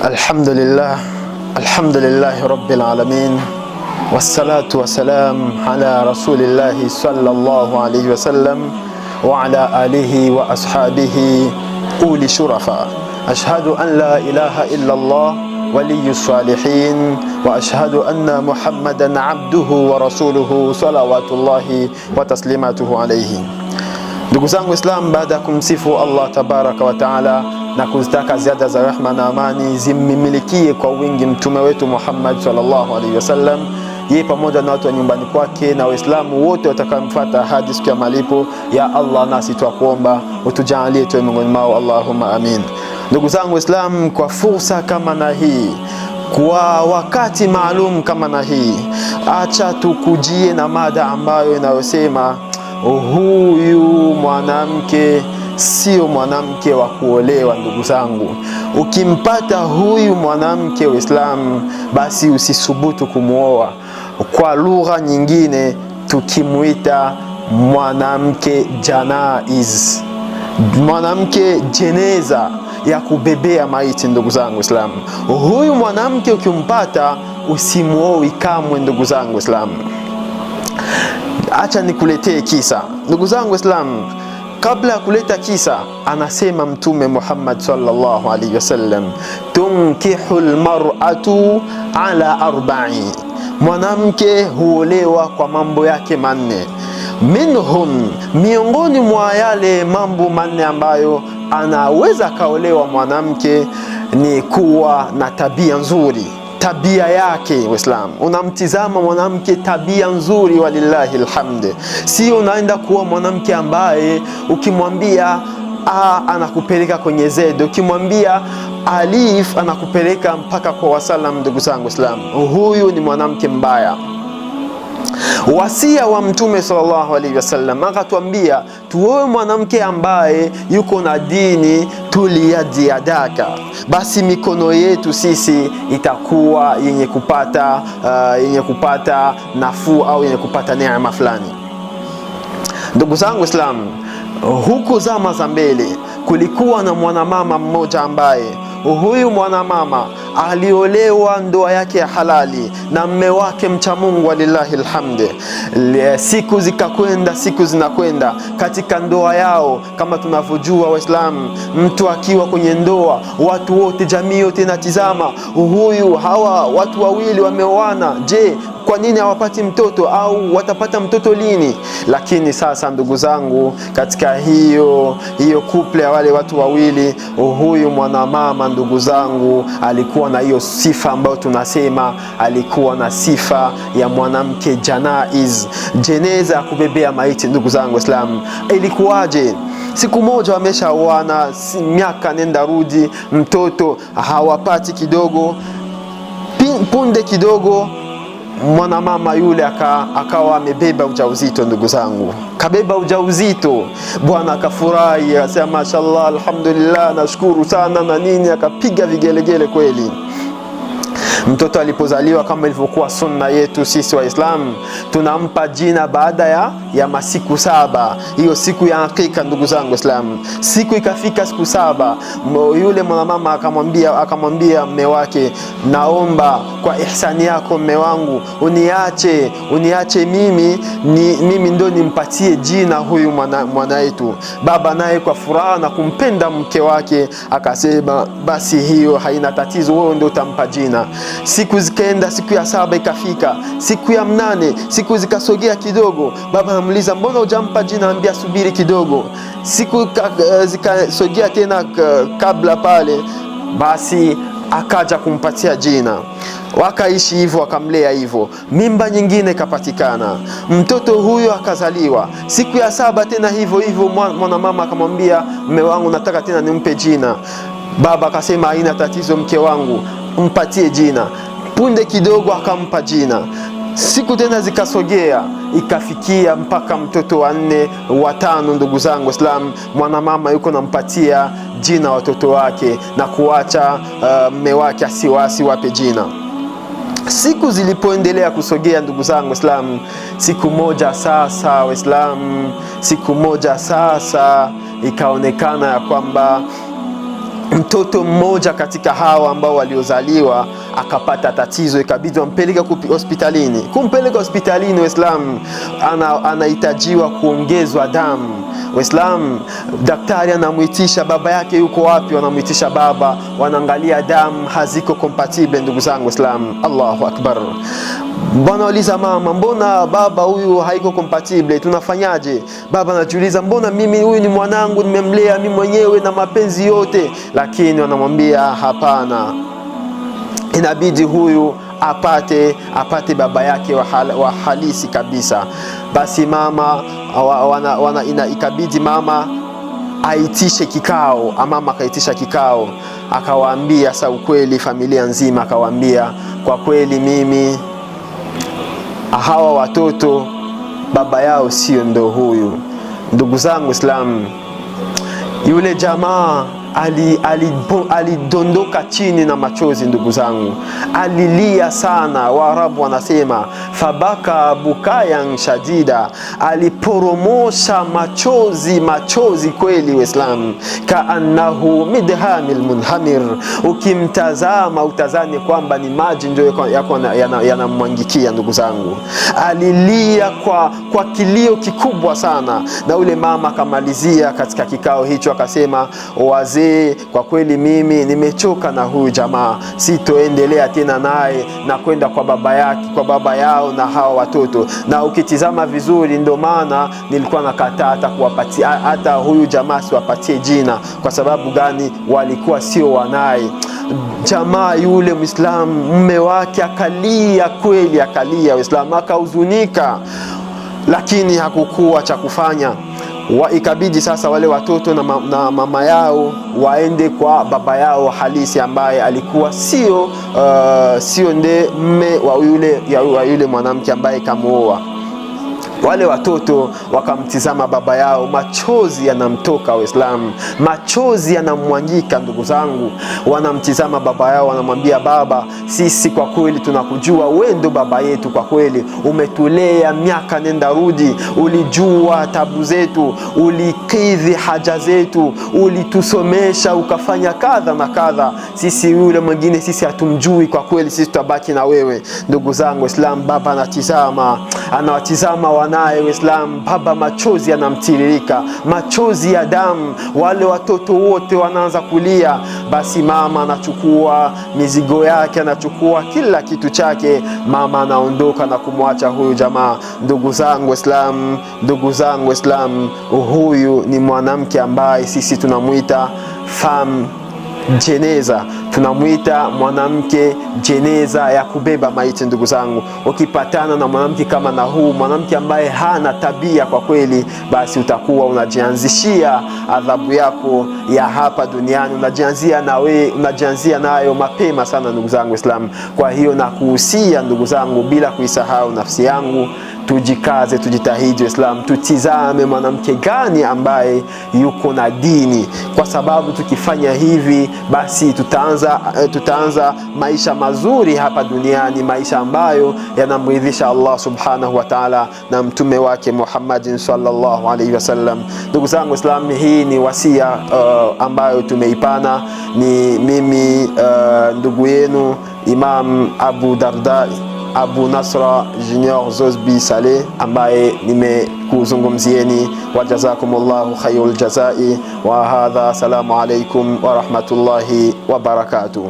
Alhamdulillah Rabbil alamin, wassalatu wassalam ala rasulillahi sallallahu alayhi wasallam wa ala alihi wa ashabihi uli shurafa. Ashhadu an la ilaha illa Allah waliyyu salihin wa ashhadu anna Muhammadan abduhu wa rasuluhu salawatullahi wa taslimatuhu alayhi. Ndugu zangu Islam, baada ya kumsifu Allah tabaraka wa taala na kuzitaka ziada za rahma na amani zimmimilikie kwa wingi mtume wetu Muhammad sallallahu alaihi wasallam, yeye pamoja na watu wa nyumbani kwake na Waislamu wote watakaomfuata hadi siku ya malipo, ya Allah nasi twakuomba utujalie tuwe miongoni mwao, Allahumma amin. Ndugu zangu Islam, kwa fursa kama na hii, kwa wakati maalum kama na hii, acha tukujie na mada ambayo inayosema huyu mwanamke sio mwanamke wa kuolewa. Ndugu zangu, ukimpata huyu mwanamke Uislamu, basi usisubutu kumuoa. Kwa lugha nyingine tukimuita mwanamke janaiz, mwanamke jeneza ya kubebea maiti. Ndugu zangu Uislamu, huyu mwanamke ukimpata usimuoe kamwe. Ndugu zangu Uislamu, acha nikuletee kisa. Ndugu zangu Islam, kabla ya kuleta kisa, anasema Mtume Muhammad sallallahu alaihi wasallam, tunkihul mar'atu ala arba'i, mwanamke huolewa kwa mambo yake manne. Minhum, miongoni mwa yale mambo manne ambayo anaweza kaolewa mwanamke ni kuwa na tabia nzuri. Tabia yake Waislamu, unamtizama mwanamke tabia nzuri, walillahi alhamd. Sio unaenda kuwa mwanamke ambaye ukimwambia A anakupeleka kwenye Z, ukimwambia alif anakupeleka mpaka kwa wasalam. Ndugu zangu Waislamu, huyu ni mwanamke mbaya. Wasia wa Mtume sallallahu alaihi wasallam akatuambia tuoe mwanamke ambaye yuko na dini, tuliyadiadaka, basi mikono yetu sisi itakuwa yenye kupata nafuu au yenye kupata neema fulani. Ndugu zangu Islam, huku zama za mbele kulikuwa na mwanamama mmoja ambaye huyu mwanamama aliolewa ndoa yake ya halali na mme wake mcha Mungu, walillahi alhamd. Siku zikakwenda, siku zinakwenda katika ndoa yao. Kama tunavyojua Waislamu, mtu akiwa kwenye ndoa, watu wote, jamii yote inatizama hawa watu wawili wameoana, je, kwa nini hawapati mtoto au watapata mtoto lini? Lakini sasa ndugu zangu, katika hiyo couple ya wale watu wawili, huyu mwanamama ndugu zangu alikuwa na hiyo sifa ambayo tunasema alikuwa na sifa ya mwanamke janaiz, jeneza ya kubebea maiti. Ndugu zangu Islam, ilikuwaje? Siku moja wameshaoana, miaka nenda rudi, mtoto hawapati, kidogo punde kidogo mwanamama yule akawa amebeba ujauzito. Ndugu zangu, kabeba ujauzito, bwana akafurahi, akasema mashallah, alhamdulillah, nashukuru sana na nini, akapiga vigelegele kweli. Mtoto alipozaliwa, kama ilivyokuwa sunna yetu sisi Waislamu, tunampa jina baada ya masiku 7, hiyo siku ya hakika. Ndugu zangu Waislamu, siku ikafika, siku 7, yule mwanamama akamwambia mme wake, naomba kwa ihsani yako mme wangu uniache mimi ndo nimpatie jina huyu mwana yetu. Baba naye kwa furaha na kumpenda mke wake akasema, basi hiyo haina tatizo, wewe ndio utampa jina. Siku zikaenda, siku ya 7 ikafika, siku ya 8, siku zikasogea kidogo. Baba anamuuliza, mbona hujampa jina? Anambia, subiri kidogo. Siku zikasogea tena kabla pale, basi akaja kumpatia jina. Wakaishi hivyo, wakamlea hivyo, mimba nyingine kapatikana, mtoto huyo akazaliwa. Siku ya 7 tena hivyo mwanamama akamwambia mume wangu, nataka tena nimpe jina. Baba akasema, haina tatizo mke wangu, mpatie jina. Punde kidogo akampa jina. Siku tena zikasogea, ikafikia mpaka mtoto wa 4, wa 5. Ndugu zangu Islam, mwanamama yuko nampatia jina watoto wake na kuacha mme wake asiwape jina. Siku zilipoendelea kusogea, ndugu zangu Islam, siku moja sasa ikaonekana ya kwamba mtoto mmoja katika hawa ambao waliozaliwa akapata tatizo, ikabidi wampeleke hospitalini. Kumpeleka hospitalini, Waislamu, anahitajiwa kuongezwa damu. Waislamu, daktari anamuitisha baba yake yuko wapi, wanamuitisha baba, wanaangalia damu haziko compatible. Ndugu zangu Waislamu, Allahu akbar. Bwana uliza mama, mbona baba huyu haiko compatible, tunafanyaje? Baba anajiuliza, mbona mimi huyu ni mwanangu, nimemlea mimi mwenyewe na mapenzi yote. Lakini wanamwambia hapana, inabidi huyu apate baba yake wa halisi kabisa. Basi mama ikabidi mama aitishe kikao. Mama akaitisha kikao, akawaambia sa ukweli, familia nzima akawaambia, kwa kweli mimi hawa watoto baba yao sio ndo huyu. Ndugu zangu Islam, yule jamaa alidondoka chini na machozi. Ndugu zangu, alilia sana. Waarabu wanasema fabaka bukayan shadida, aliporomosha machozi kweli. Waislamu, kaannahu midhamil munhamir, ukimtazama utazani kwamba ni maji ndio yanamwangikia. Ndugu zangu, alilia kwa kilio kikubwa sana. Na ule mama akamalizia katika kikao hicho akasema, wazee, kwa kweli mimi nimechoka na huyu jamaa, sitoendelea tena naye na kwenda kwa baba yao na hawa watoto. Na ukitizama vizuri, ndio maana nilikuwa nakataa hata kuwapatia hata huyu jamaa siwapatie jina. Kwa sababu gani? Walikuwa sio wanaye. Jamaa yule Muislamu, mume wake akalia kweli, akalia Waislamu, akahuzunika, lakini hakukuwa cha kufanya. Ikabidi sasa wale watoto na mama yao waende kwa baba yao halisi, ambaye alikuwa sio ndiye mume wa yule mwanamke ambaye kamuoa. Wale watoto wakamtizama baba yao, machozi yanamtoka. Waislamu, machozi yanamwangika. Ndugu zangu, wanamtizama baba yao, wanamwambia, baba, sisi kwa kweli tunakujua, wewe ndo baba yetu. Kwa kweli umetulea miaka nenda rudi, ulijua tabu zetu, ulikidhi haja zetu, ulitusomesha, ukafanya kadha na kadha. Sisi yule mwingine sisi hatumjui, kwa kweli sisi tutabaki na wewe. Ndugu zangu Waislamu, baba anawatizama naye Waislamu, baba machozi yanamtiririka, machozi ya damu. Wale watoto wote wanaanza kulia. Basi mama anachukua mizigo yake, anachukua kila kitu chake, mama anaondoka na kumwacha huyu jamaa. Ndugu zangu Waislamu, huyu ni mwanamke ambaye sisi tunamuita femme jeneza, tunamuita mwanamke jeneza ya kubeba maiti. Ndugu zangu, ukipatana na mwanamke kama na huu mwanamke ambaye hana tabia, kwa kweli, basi utakuwa unajianzishia adhabu yako ya hapa duniani, unajianzia nayo mapema sana. Ndugu zangu Waislamu, kwa hiyo nakuhusia ndugu zangu, bila kuisahau nafsi yangu, tujikaze, tujitahidi Waislamu, tutizame mwanamke gani ambaye yuko na dini, kwa sababu tukifanya hivi basi tutaanza maisha mazuri hapa duniani, maisha ambayo yanamridhisha Allah subhanahu wa ta'ala na mtume wake Muhammadin sallallahu alaihi wasallam. Ndugu zangu Waislamu, hii ni wasia ambayo tumeipana. Ni mimi ndugu yenu Imam Abu Darda Abu Nasra Junior Zosbi Saleh ambaye nimekuzungumzieni. Wa jazakumullahu khayrul jazai wa hadha, assalamu alaikum wa rahmatullahi wa barakatuh.